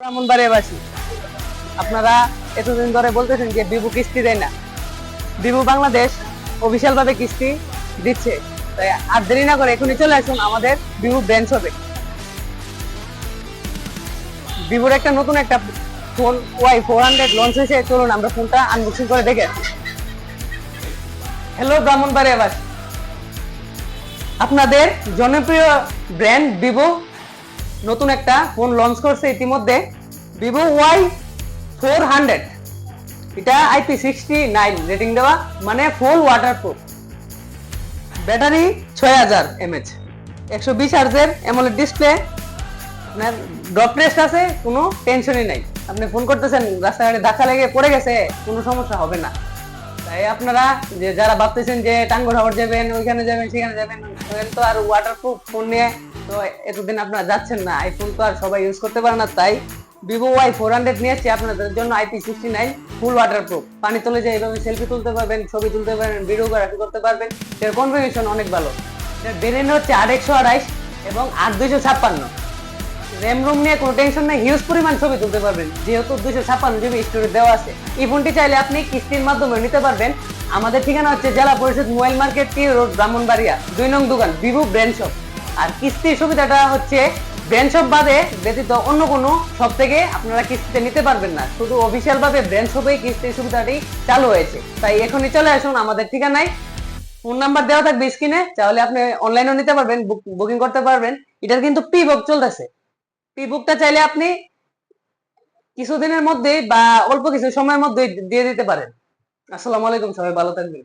ব্রাহ্মণবাড়িয়াবাসী, আপনারা এতদিন ধরে বলতেছেন যে বিভু কিস্তি দেয় না। বিভু বাংলাদেশ অফিসিয়াল ভাবে কিস্তি দিচ্ছে, তাই আর দেরি না করে এখনই চলে আসুন আমাদের বিভু ব্রাঞ্চ হবে। বিভুর নতুন একটা ফোন Y400 লঞ্চ হয়েছে, চলুন আমরা ফোনটা আনবক্সিং করে দেখে আসি। হ্যালো ব্রাহ্মণবাড়িয়াবাসী, আপনাদের জনপ্রিয় ব্র্যান্ড ভিভো নতুন একটা ফোন লঞ্চ করছে ইতিমধ্যে, ভিভো Y400। এটা IP69 রেটিং দেওয়া, মানে ফুল ওয়াটারপ্রুফ। ব্যাটারি 6000 mAh, 120 হার্জের অ্যামোলেড ডিসপ্লে। আপনার ড্রপ টেস্ট আছে, কোনো টেনশনই নাই। আপনি ফোন করতেছেন, রাস্তাঘাটে ধাক্কা লেগে পড়ে গেছে, কোনো সমস্যা হবে না। তাই আপনারা যে যারা ভাবতেছেন যে টাঙ্গুর হাওড় যাবেন, ওইখানে যাবেন, সেখানে যাবেন, তো আর ওয়াটারপ্রুফ ফোন নিয়ে তো এতদিন আপনারা যাচ্ছেন না। আইফোন তো আর সবাই ইউজ করতে পারে না, তাই ভিভো Y400 নিয়ে এসেছি আপনাদের জন্য। IP69 ফুল ওয়াটারপ্রুফ, পানি তুলে যায় এইভাবে সেলফি তুলতে পারবেন, ছবি তুলতে পারবেন, ভিডিওগ্রাফি করতে পারবেন। এর কনফিগারেশন অনেক ভালো। এর ভেরিয়েন্ট হচ্ছে 8128 এবং 8256। র্যাম রোম নিয়ে কোনো টেনশন নেই, হিউজ পরিমাণ ছবি তুলতে পারবেন, যেহেতু 256 GB স্টোরেজ দেওয়া আছে। এই ফোনটি চাইলে আপনি কিস্তির মাধ্যমে নিতে পারবেন। আমাদের ঠিকানা হচ্ছে জেলা পরিষদ mobile market, T road, Brahmanbaria, 2 নং দোকান, ভিভো ব্র্যান্ড শপ। আর কিস্তির সুবিধাটা হচ্ছে ব্র্যান্ড শপ বাদে ব্যতীত অন্য কোনো শপ থেকে আপনারা কিস্তিতে নিতে পারবেন না, শুধু অফিসিয়াল ভাবে ব্র্যান্ড শপেই কিস্তির সুবিধাটি চালু হয়েছে। তাই এখনই চলে আসুন আমাদের ঠিকানায়। ফোন নাম্বার দেওয়া থাকবে স্ক্রিনে, তাহলে আপনি অনলাইনেও নিতে পারবেন, বুকিং করতে পারবেন। এটার কিন্তু প্রি বুক চলতেছে। প্রি বুকটা চাইলে আপনি কিছুদিনের মধ্যেই বা অল্প কিছু সময়ের মধ্যেই দিয়ে দিতে পারেন। আসসালামু আলাইকুম, সবাই ভালো থাকবেন।